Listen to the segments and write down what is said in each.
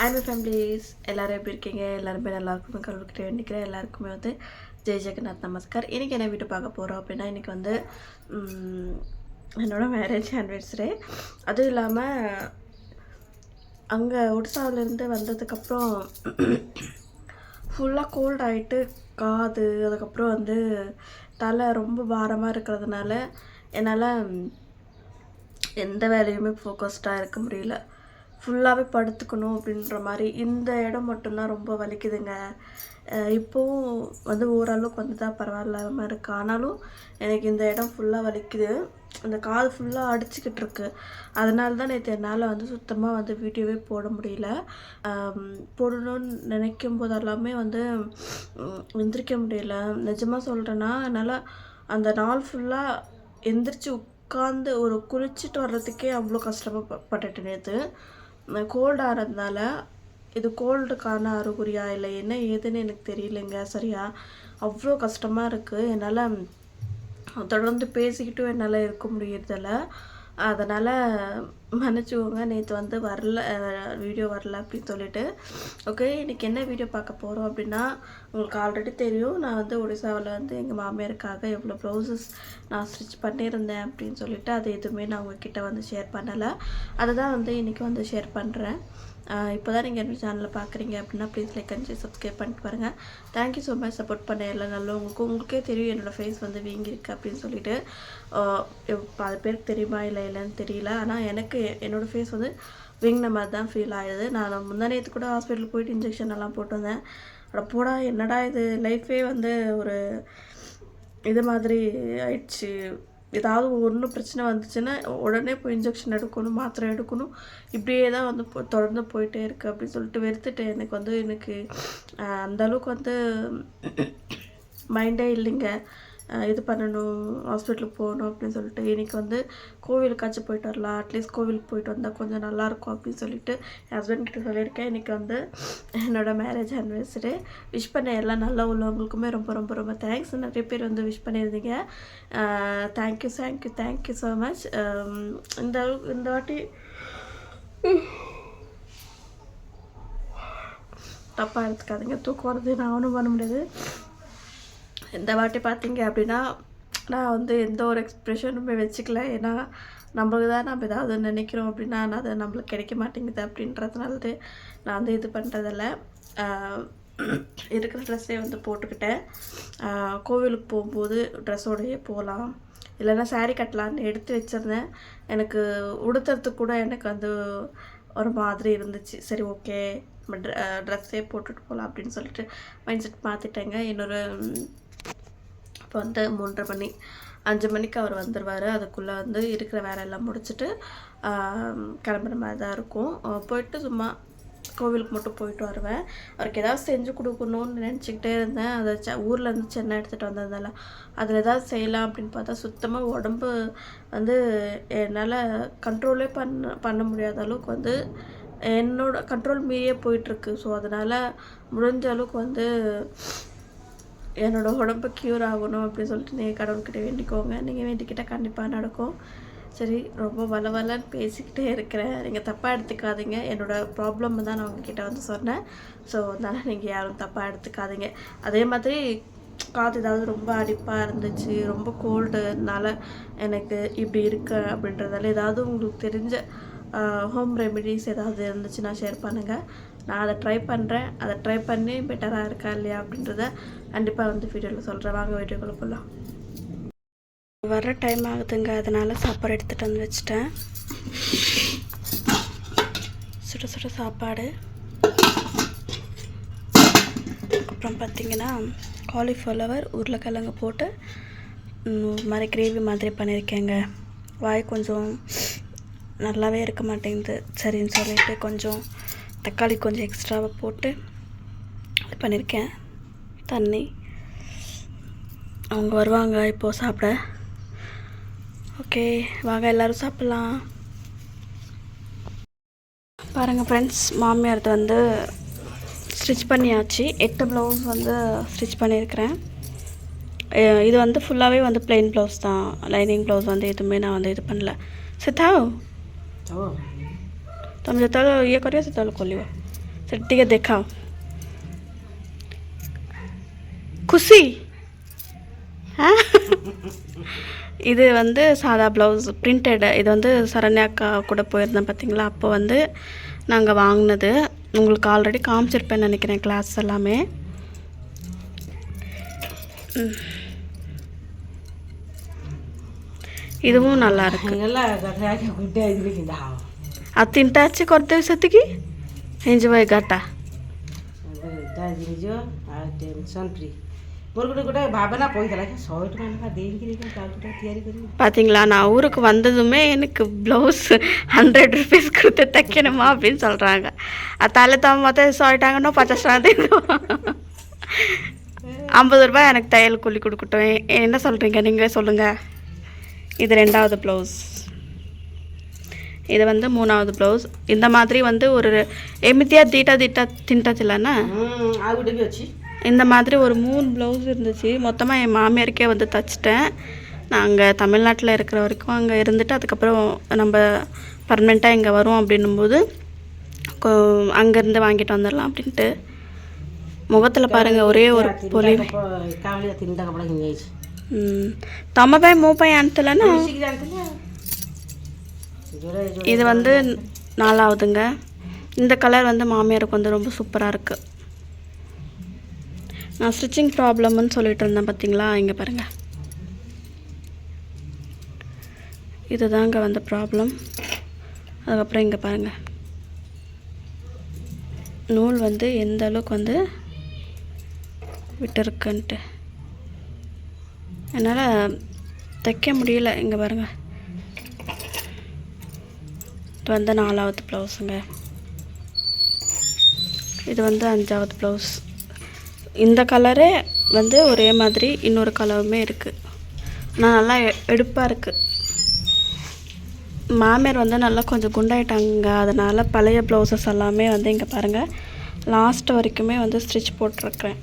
I my families எல்லோரும் எப்படி இருக்கீங்க? எல்லாருமே நல்லாயிருக்குமே கடவுள்கிட்ட வேண்டிக்கிறேன். எல்லாருக்குமே வந்து ஜெய் ஜெகநாத் நமஸ்கார். இன்றைக்கி என்ன வீட்டு பார்க்க போகிறோம் அப்படின்னா, இன்றைக்கி வந்து என்னோடய மேரேஜ் ஆனிவர்சரி. அதுவும் இல்லாமல் அங்கே ஒடிசாவிலேருந்து வந்ததுக்கப்புறம் ஃபுல்லாக கோல்ட் ஆகிட்டு காது, அதுக்கப்புறம் வந்து தலை ரொம்ப பாரமாக இருக்கிறதுனால என்னால் எந்த வேலையுமே ஃபோக்கஸ்டாக இருக்க முடியல. ஃபுல்லாகவே படுத்துக்கணும் அப்படின்ற மாதிரி. இந்த இடம் மட்டும்தான் ரொம்ப வலிக்குதுங்க. இப்போவும் வந்து ஓரளவுக்கு வந்து தான் பரவாயில்லாமல் இருக்குது. ஆனாலும் எனக்கு இந்த இடம் ஃபுல்லாக வலிக்குது. இந்த காது ஃபுல்லாக அடிச்சுக்கிட்டு இருக்கு. அதனால தான் நேற்று என்னால் வந்து சுத்தமாக வந்து வீடியோவே போட முடியல. போடணும்னு நினைக்கும் போதெல்லாமே வந்து எந்திரிக்க முடியல. நிஜமாக சொல்கிறேன்னா, என்னால் அந்த நாள் ஃபுல்லாக எந்திரிச்சு உட்காந்து ஒரு குளிச்சுட்டு வர்றதுக்கே அவ்வளோ கஷ்டப்பட்டுட்டு நேற்று. கோல்டு ஆகிறதுனால இது கோல்டுக்கான அறிகுறியா இல்லை என்ன ஏதுன்னு எனக்கு தெரியலைங்க சரியா. அவ்வளோ கஷ்டமாக இருக்குது. என்னால் தொடர்ந்து பேசிக்கிட்டும் என்னால் இருக்க முடியறதில்ல. அதனால் மன்னிச்சுக்கோங்க, நேற்று வந்து வரல, வீடியோ வரல அப்படின்னு சொல்லிட்டு. ஓகே, இன்றைக்கி என்ன வீடியோ பார்க்க போகிறோம் அப்படின்னா, உங்களுக்கு ஆல்ரெடி தெரியும் நான் வந்து ஒடிசாவில் வந்து எங்கள் மாமியாருக்காக எவ்வளோ ப்ளவுசஸ் நான் ஸ்டிச் பண்ணியிருந்தேன் அப்படின்னு சொல்லிட்டு. அது எதுவுமே நான் உங்ககிட்ட வந்து ஷேர் பண்ணலை. அதை தான் வந்து இன்றைக்கி வந்து ஷேர் பண்ணுறேன். இப்போ தான் நீங்கள் என்னோடய சேனலில் பார்க்குறீங்க அப்படின்னா ப்ளீஸ் லைக் அண்ட் சப்ஸ்கிரைப் பண்ணிட்டு பாருங்கள். தேங்க்யூ ஸோ மச் சப்போர்ட் பண்ண எல்லாம் நல்லவங்களுக்கும். உங்களுக்கே தெரியும் என்னோடய ஃபேஸ் வந்து வீங்கிருக்கு அப்படின்னு சொல்லிட்டு. அது பேருக்கு தெரியுமா இல்லைன்னு தெரியல. ஆனால் எனக்கு என்னோடய ஃபேஸ் வந்து வீங்கின மாதிரி தான் ஃபீல் ஆகுது. நான் முந்தானேத்து கூட ஹாஸ்பிட்டலுக்கு போயிட்டு இன்ஜெக்ஷன் எல்லாம் போட்டு வந்தேன். போடா என்னடா இது லைஃபே வந்து ஒரு இது மாதிரி ஆயிடுச்சு. ஏதாவது ஒன்றும் பிரச்சனை வந்துச்சுன்னா உடனே போய் இன்ஜெக்ஷன் எடுக்கணும், மாத்திரை எடுக்கணும், இப்படியே தான் வந்து தொடர்ந்து போயிட்டே இருக்குது அப்படின்னு சொல்லிட்டு வெறுத்துட்டேன். எனக்கு அந்தளவுக்கு வந்து மைண்டே இல்லைங்க. இது பண்ணணும், ஹாஸ்பிட்டலுக்கு போகணும் அப்படின்னு சொல்லிட்டு. இன்றைக்கி வந்து கோவிலுக்காச்சும் போயிட்டு வரலாம், அட்லீஸ்ட் கோவிலுக்கு போயிட்டு வந்தால் கொஞ்சம் நல்லாயிருக்கும் அப்படின்னு சொல்லிட்டு என் ஹஸ்பண்ட்கிட்ட சொல்லியிருக்கேன். இன்றைக்கி வந்து என்னோடய மேரேஜ் ஆனிவர்சரி. விஷ் பண்ண எல்லாம் நல்லா உள்ளவங்களுக்குமே ரொம்ப ரொம்ப ரொம்ப தேங்க்ஸ். நிறைய பேர் வந்து விஷ் பண்ணியிருந்தீங்க. Thank you so much. இந்த வாட்டி தப்பாக எடுத்துக்காதீங்க, தூக்கம் வருது, நான் ஒன்றும் பண்ண முடியாது. இந்த வாட்டி பார்த்தீங்க அப்படின்னா நான் வந்து எந்த ஒரு எக்ஸ்ப்ரெஷனுமே வச்சுக்கல. ஏன்னா நம்மளுக்கு தான் நம்ம ஏதாவது நினைக்கிறோம் அப்படின்னா அது நம்மளுக்கு கிடைக்க மாட்டேங்குது அப்படின்றதுனால நான் வந்து இது பண்ணுறதில்ல. இருக்கிற ட்ரெஸ்ஸே வந்து போட்டுக்கிட்டேன். கோவிலுக்கு போகும்போது ட்ரெஸ்ஸோடையே போகலாம், இல்லைன்னா சாரீ கட்டலான்னு எடுத்து வச்சுருந்தேன். எனக்கு உடுத்துறதுக்கு கூட எனக்கு வந்து ஒரு மாதிரி இருந்துச்சு. சரி ஓகே, நம்ம ட்ரெஸ்ஸே போட்டுட்டு போகலாம் அப்படின்னு சொல்லிட்டு மைண்ட் செட் மாற்றிட்டேங்க. இப்போ வந்து 3:30 மணி 5 மணிக்கு அவர் வந்துடுவார். அதுக்குள்ளே வந்து இருக்கிற வேலையெல்லாம் முடிச்சுட்டு கிளம்புற மாதிரி தான் இருக்கும். போயிட்டு சும்மா கோவிலுக்கு மட்டும் போயிட்டு வருவேன். அவருக்கு ஏதாவது செஞ்சு கொடுக்கணுன்னு நினச்சிக்கிட்டே இருந்தேன். அதை ஊர்லேருந்து சென்னை எடுத்துகிட்டு வந்ததுனால அதில் ஏதாவது செய்யலாம் அப்படின்னு பார்த்தா சுத்தமாக உடம்பு வந்து என்னால் கண்ட்ரோலே பண்ண முடியாத அளவுக்கு வந்து என்னோடய கண்ட்ரோல் மீறியே போயிட்டுருக்கு. ஸோ அதனால் முடிஞ்ச அளவுக்கு வந்து என்னோடய உடம்பு க்யூர் ஆகணும் அப்படின்னு சொல்லிட்டு நீங்கள் கடவுள்கிட்ட வேண்டிக்கோங்க. நீங்கள் வேண்டிக்கிட்டால் கண்டிப்பாக நடக்கும். சரி, ரொம்ப வளவலன்னு பேசிக்கிட்டே இருக்கிறேன், நீங்கள் தப்பாக எடுத்துக்காதீங்க. என்னோடய ப்ராப்ளம் தான் நான் உங்ககிட்ட வந்து சொன்னேன். ஸோ அதனால் நீங்கள் யாரும் தப்பாக எடுத்துக்காதீங்க. அதே மாதிரி காது ஏதாவது ரொம்ப அடிப்பாக இருந்துச்சு, ரொம்ப கோல்டுனால எனக்கு இப்படி இருக்கு அப்படின்றதால ஏதாவது உங்களுக்கு தெரிஞ்ச ஹோம் ரெமிடிஸ் ஏதாவது இருந்துச்சுன்னா ஷேர் பண்ணுங்கள். நான் அதை ட்ரை பண்ணுறேன். அதை ட்ரை பண்ணி பெட்டராக இருக்கா இல்லையா அப்படின்றத கண்டிப்பாக வந்து வீடியோவில் சொல்கிறேன். வாங்க வீடியோக்குள்ளே போகலாம். வர டைம் ஆகுதுங்க, அதனால் சாப்பாடு எடுத்துகிட்டு வந்து வச்சுட்டேன். சுட சுட சாப்பாடு. அப்புறம் பார்த்திங்கன்னா காலிஃப்ளவர் உருளைக்கிழங்கு போட்டு மாதிரி கிரேவி மாதிரி பண்ணியிருக்கேங்க. வாய் கொஞ்சம் நல்லாவே இருக்க மாட்டேங்குது. சரின்னு சொல்லிட்டு கொஞ்சம் தக்காளி கொஞ்சம் எக்ஸ்ட்ராவாக போட்டு இது பண்ணியிருக்கேன். தண்ணி அவங்க வருவாங்க இப்போது சாப்பிட. ஓகே, வாங்க எல்லோரும் சாப்பிட்லாம். பாருங்கள் ஃப்ரெண்ட்ஸ், மாமியாரது வந்து ஸ்டிச் பண்ணியாச்சு. 8 ப்ளவுஸ் வந்து ஸ்டிச் பண்ணியிருக்கிறேன். இது வந்து ஃபுல்லாகவே வந்து ப்ளெயின் ப்ளவுஸ் தான். லைனிங் ப்ளவுஸ் வந்து எதுவுமே நான் வந்து இது பண்ணல. ସେଥାଉ ତମେ ଯେତେବେଳେ ଇଏ କରିବ ସେତେବେଳେ ଖୋଲିବ। ସେଠି ଟିକେ ଦେଖାଅ ଖୁସି இது வந்து சாதா ப்ளவுஸ் பிரிண்டட். இது வந்து சரண்யா அக்கா கூட போயிருந்தேன் பார்த்தீங்களா, அப்போ வந்து நாங்கள் வாங்கினது. உங்களுக்கு ஆல்ரெடி காமிச்சிருப்பேன்னு நினைக்கிறேன் கிளாஸ் எல்லாமே. இதுவும் நல்லா இருக்கு. ಅದು ತಿಂಟಾ ಹಚ್ಚಿ ಕೊಡ್ತೇವೆ ಸತಿಗೆ ಎಂಜಾಯ್ ಘಾಟ பார்த்தீங்களா, நான் ஊருக்கு வந்ததுமே எனக்கு ப்ளவுஸ் 100 rupees கொடுத்து தைக்கணுமா அப்படின்னு சொல்கிறாங்க. அத்தால தான் மொத்தம் சொல்லிட்டாங்கன்னா 50 ரூபாய் எனக்கு தையல் கூலி கொடுக்கட்டும். என்ன சொல்கிறீங்க நீங்களே சொல்லுங்கள். இது 2வது ப்ளவுஸ், இது வந்து 3வது ப்ளவுஸ். இந்த மாதிரி வந்து ஒரு எமித்தியா தீட்டா தீட்டா தின்ட்டதில்லன்னா இந்த மாதிரி ஒரு 3 ப்ளவுஸ் இருந்துச்சு. மொத்தமாக என் மாமியாருக்கே வந்து தைச்சிட்டேன். நாங்கள் தமிழ்நாட்டில் இருக்கிற வரைக்கும் அங்கே இருந்துட்டு அதுக்கப்புறம் நம்ம பர்மனெண்ட்டாக இங்கே வரோம் அப்படின்னும்போது அங்கேருந்து வாங்கிட்டு வந்துடலாம் அப்படின்ட்டு. முகத்தில் பாருங்கள் ஒரே ஒரு பொலிவு. தம்ம பை மூ பை அனுத்தலன்னா இது வந்து 4வதுங்க. இந்த கலர் வந்து மாமியாருக்கு வந்து ரொம்ப சூப்பராக இருக்குது. நான் ஸ்டிச்சிங் ப்ராப்ளம்னு சொல்லிட்டு இருந்தேன் பார்த்தீங்களா, இங்கே பாருங்கள். இதுதாங்க வந்து ப்ராப்ளம். அதுக்கப்புறம் இங்கே பாருங்கள், நூல் வந்து எந்த அளவுக்கு வந்து விட்டுருக்குன்ட்டு என்னால் தைக்க முடியல. இங்கே பாருங்கள், இது வந்து 4வது ப்ளவுஸுங்க. இது வந்து 5வது ப்ளவுஸ். இந்த கலரே வந்து ஒரே மாதிரி இன்னொரு கலருமே இருக்குது. ஆனால் நல்லா எடுப்பாக இருக்குது. மாமியார் வந்து நல்லா கொஞ்சம் குண்டாயிட்டாங்க. அதனால் பழைய ப்ளவுசஸ் எல்லாமே வந்து இங்கே பாருங்கள் லாஸ்ட் வரைக்குமே வந்து ஸ்டிச் போட்டிருக்கிறேன்.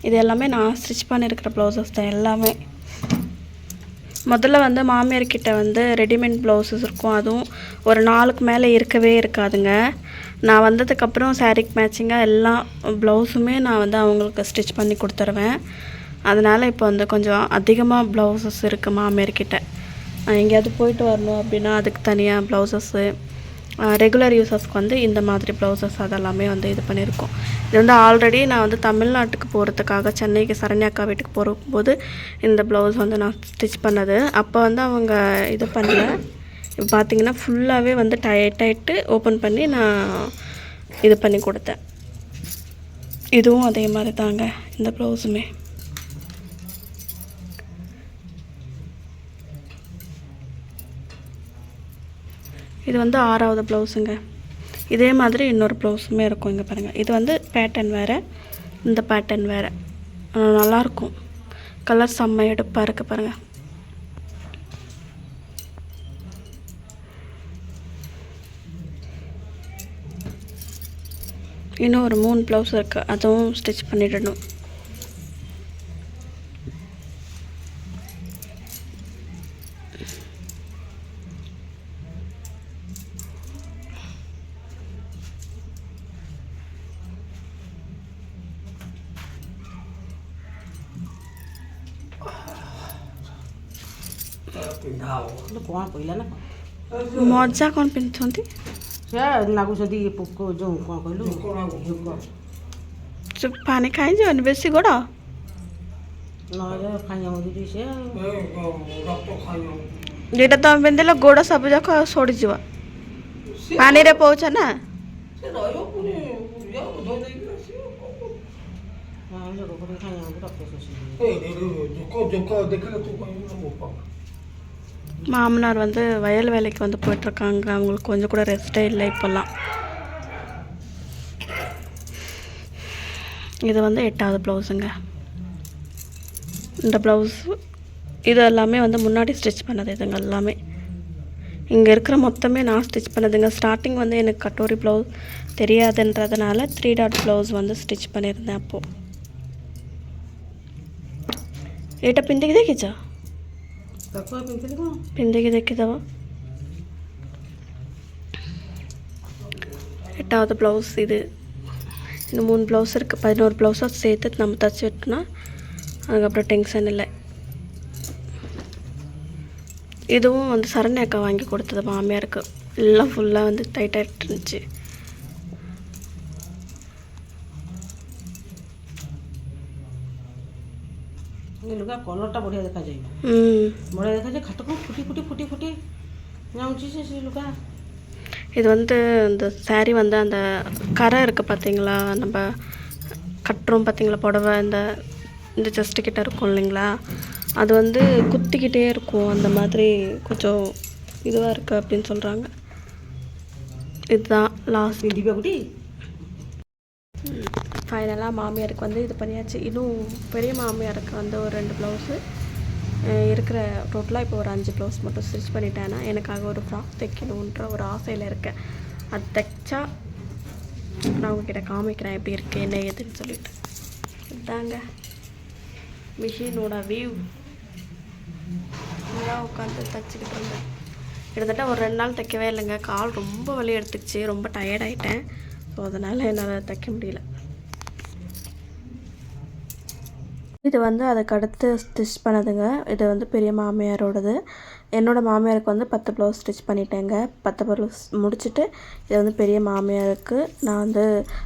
இது எல்லாமே நான் ஸ்டிச் பண்ணியிருக்கிற ப்ளவுசஸ் தான் எல்லாமே. முதல்ல வந்து மாமியார்கிட்ட வந்து ரெடிமேட் ப்ளவுஸஸ் இருக்கும். அதுவும் ஒரு 4க்கு மேலே இருக்கவே இருக்காதுங்க. நான் வந்ததுக்கப்புறம் சாரீக்கு மேட்சிங்காக எல்லா ப்ளவுஸுமே நான் வந்து அவங்களுக்கு ஸ்டிச் பண்ணி கொடுத்துருவேன். அதனால் இப்போ வந்து கொஞ்சம் அதிகமாக ப்ளவுசஸ் இருக்குது மாமியார்கிட்ட. எங்கேயாவது போயிட்டு வரணும் அப்படின்னா அதுக்கு தனியாக ப்ளவுசஸ்ஸு, ரெகுலர் யூஸஸ்க்கு வந்து இந்த மாதிரி ப்ளவுசஸ் அதெல்லாமே வந்து இது பண்ணியிருக்கோம். இது வந்து ஆல்ரெடி நான் வந்து தமிழ்நாட்டுக்கு போகிறதுக்காக சென்னைக்கு சரண்யா அக்கா வீட்டுக்கு போகும்போது இந்த ப்ளவுஸ் வந்து நான் ஸ்டிச் பண்ணது. அப்போ வந்து அவங்க இது பண்ணல. இப்போ பார்த்திங்கன்னா ஃபுல்லாகவே வந்து டைட்டாயிட்டு ஓப்பன் பண்ணி நான் இது பண்ணி கொடுத்தேன். இதுவும் அதே மாதிரி தாங்க இந்த ப்ளவுஸுமே. இது வந்து 6வது ப்ளவுஸுங்க. இதே மாதிரி இன்னொரு ப்ளவுஸுமே இருக்கும். இங்கே பாருங்கள், இது வந்து பேட்டர்ன் வேறு, இந்த பேட்டர்ன் வேறு. நல்லாயிருக்கும். கலர் செம்ம எடுப்பாக இருக்குது பாருங்கள். இன்னும் ஒரு 3 ப்ளவுஸ் இருக்குது, அதுவும் ஸ்டிச் பண்ணிடணும். ମଜା କ'ଣ ପିନ୍ଧୁଛନ୍ତି? ପାଣି ଖାଇଯିବନି ବେଶୀ ଗୋଡ଼? ଯେଟା ତମେ ପିନ୍ଧିଲ ଗୋଡ଼ ସବୁ ଯାକ ସଡ଼ିଯିବ, ପାଣିରେ ପଉଛ ନା। மாமனார் வந்து வயல் வேலைக்கு வந்து போயிட்டுருக்காங்க. அவங்களுக்கு கொஞ்சம் கூட ரெஸ்ட்டே இல்லை இப்போல்லாம். இது வந்து 8வது ப்ளவுஸுங்க. இந்த ப்ளவுஸ் இது எல்லாமே வந்து முன்னாடி ஸ்டிச் பண்ணது. இதுங்க எல்லாமே இங்கே இருக்கிற மொத்தமே நான் ஸ்டிச் பண்ணதுங்க. ஸ்டார்டிங் வந்து எனக்கு கட்டோரி ப்ளவுஸ் தெரியாதுன்றதுனால 3 டாட் ப்ளவுஸ் வந்து ஸ்டிச் பண்ணியிருந்தேன். அப்போது ଏଇଟା ପିନ୍ଧିକି ଦେଖିଛ? ପିନ୍ଧିକି ଦେଖିଦେବ। 8வது ப்ளவுஸ் இது இன்னும் 3 ப்ளவுஸ் இருக்குது. 11 ப்ளவுஸாக சேர்த்து நம்ம தைச்சி விட்டோம்னா அதுக்கப்புறம் டென்ஷன் இல்லை. இதுவும் வந்து சரண்யா அக்கா வாங்கி கொடுத்தது மாமியாருக்கு. எல்லாம் ஃபுல்லாக வந்து டைட்டாகிட்டு இருந்துச்சு. ଲୁଗା କଲର୍ଟା ବଢ଼ିଆ ଦେଖାଯାଏ। ବଢ଼ିଆ ଦେଖାଯାଏ। ଖାଟକୁ ଫୁଟି ଫୁଟି ଫୁଟି ଫୁଟି ଯାଉଛି ସେ ଲୁଗା। இது வந்து இந்த சாரீ வந்து அந்த கரை இருக்குது பார்த்தீங்களா, நம்ம கட்டுறோம் பார்த்தீங்களா புடவை, இந்த செஸ்ட்டு கிட்ட இருக்கும் இல்லைங்களா, அது வந்து குத்திக்கிட்டே இருக்கும். அந்த மாதிரி கொஞ்சம் இதுவாக இருக்குது அப்படின்னு சொல்கிறாங்க. இதுதான் லாஸ்ட். தீபாவளி ஃபைனலாக மாமியாருக்கு வந்து இது பண்ணியாச்சு. இன்னும் பெரிய மாமியாருக்கு வந்து ஒரு 2 ப்ளவுஸு இருக்கிற டோட்டலாக இப்போ ஒரு 5 ப்ளவுஸ் மட்டும் ஸ்டிச் பண்ணிட்டேன்னா எனக்காக ஒரு ஃப்ராக் தைக்கணுன்ற ஒரு ஆசையில் இருக்கேன். அது தைச்சா நான் உங்ககிட்ட காமிக்கிறேன் எப்படி இருக்குது என்ன ஏதுன்னு சொல்லிட்டு. இதாங்க மிஷினோட வியூ. நல்லா உட்காந்து தைச்சிக்கிட்டு இருந்தேன். கிட்டத்தட்ட ஒரு 2 நாள் தைக்கவே இல்லைங்க. கால் ரொம்ப வலி எடுத்துக்கிச்சு, ரொம்ப டயர்டாயிட்டேன். ஸோ அதனால் என்னால் தைக்க முடியல. இது வந்து அதுக்கு அடுத்து ஸ்டிச் பண்ணதுங்க. இது வந்து பெரிய மாமியாரோடது. என்னோடய மாமியாருக்கு வந்து 10 ப்ளவுஸ் ஸ்டிச் பண்ணிட்டேங்க. 10 ப்ளவுஸ் முடிச்சுட்டு இது வந்து பெரிய மாமியாருக்கு நான் வந்து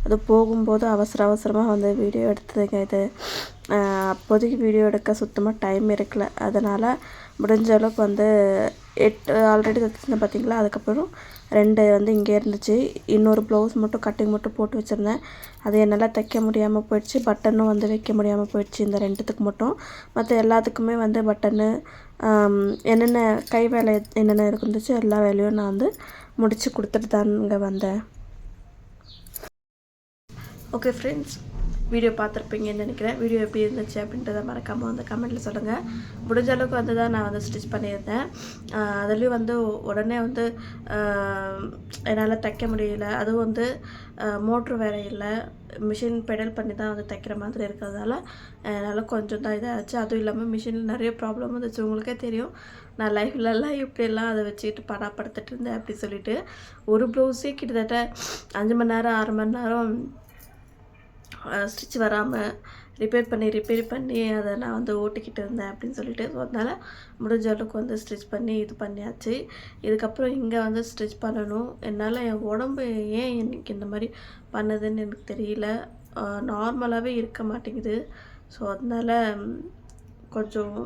அது போகும்போது அவசரமாக வந்து வீடியோ எடுத்ததுங்க. இது அப்போதைக்கு வீடியோ எடுக்க சுத்தமாக டைம் இருக்கல. அதனால் முடிஞ்ச அளவுக்கு வந்து 8 ஆல்ரெடி தைச்சிருந்தேன் பார்த்தீங்களா. அதுக்கப்புறம் 2 வந்து இங்கே இருந்துச்சு. இன்னொரு ப்ளவுஸ் மட்டும் கட்டிங் மட்டும் போட்டு வச்சுருந்தேன். அது என்னால் தைக்க முடியாமல் போயிடுச்சு. பட்டனும் வந்து வைக்க முடியாமல் போயிடுச்சு இந்த 2த்துக்கு மட்டும். மற்ற எல்லாத்துக்குமே வந்து பட்டனு என்னென்ன கை வேலை என்னென்ன இருந்துச்சு எல்லா வேலையும் நான் வந்து முடித்து கொடுத்துட்டு தாங்க வந்தேன். ஓகே ஃப்ரெண்ட்ஸ், வீடியோ பார்த்துருப்பீங்கன்னு நினைக்கிறேன். வீடியோ எப்படி இருந்துச்சு அப்படின்றத மறக்காமல் வந்து கமெண்ட்டில் சொல்லுங்கள். முடிஞ்ச அளவுக்கு வந்து தான் நான் வந்து ஸ்டிச் பண்ணியிருந்தேன். அதுலேயும் வந்து உடனே வந்து என்னால் தைக்க முடியல. அதுவும் வந்து மோட்ரு வேறு இல்லை, மிஷின் பெடல் பண்ணி தான் வந்து தைக்கிற மாதிரி இருக்கிறதால என்னால் கொஞ்சம் தான் இதாகிடுச்சு. அதுவும் இல்லாமல் மிஷினில் நிறைய ப்ராப்ளம் வந்துச்சு. உங்களுக்கே தெரியும், நான் லைஃப்லலாம் இப்படியெல்லாம் அதை வச்சுக்கிட்டு படாப்படுத்திட்டு இருந்தேன் அப்படி சொல்லிட்டு. ஒரு ப்ளவுஸே கிட்டத்தட்ட 5 மணி நேரம் 6 மணி நேரம் ஸ்டிச் வராமல் ரிப்பேர் பண்ணி அதை நான் வந்து ஓட்டிக்கிட்டு இருந்தேன் அப்படின்னு சொல்லிட்டு. ஸோ அதனால் முடிஞ்ச அளவுக்கு வந்து ஸ்டிச் பண்ணி இது பண்ணியாச்சு. இதுக்கப்புறம் இங்கே வந்து ஸ்டிச் பண்ணணும். என்னால் என் உடம்பு ஏன் எனக்கு இந்த மாதிரி பண்ணுதுன்னு எனக்கு தெரியல. நார்மலாகவே இருக்க மாட்டேங்குது. ஸோ அதனால் கொஞ்சம்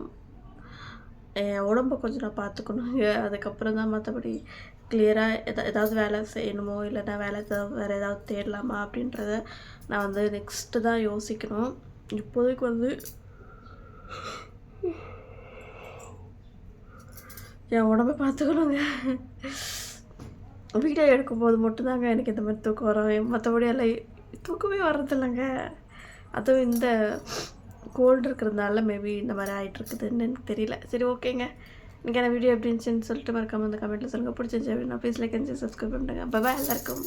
என் உடம்பை கொஞ்சம் நான் பார்த்துக்கணுங்க. அதுக்கப்புறம் தான் மற்றபடி கிளியராக ஏதாவது வேலை செய்யணுமோ இல்லைன்னா வேறு ஏதாவது தேடலாமா அப்படின்றத நான் வந்து நெக்ஸ்ட்டு தான் யோசிக்கணும். இப்போதைக்கு வந்து என் உடம்பை பார்த்துக்கணுங்க. வீடியோ எடுக்கும்போது மட்டும்தாங்க எனக்கு இந்த மாதிரி தூக்கம் வரும். மற்றபடி எல்லாம் தூக்கமே வர்றதில்லைங்க. அதுவும் இந்த கோல்டு இருக்கிறதுனால மேபி இந்த மாதிரி ஆகிட்டுருக்குதுன்னு எனக்கு தெரியல. சரி, ஓகேங்க. இன்றைக்கான வீடியோ எப்படி இருந்துச்சுன்னு சொல்லிட்டு மறக்காமல் அந்த கமெண்ட்டில் சொல்லுங்கள். பிடிச்சிருந்துச்சு அப்படின்னா ப்ளீஸ் லைக் அண்ட் சப்ஸ்கிரைப் பண்ணுங்கள். பாய் எல்லாருக்கும்.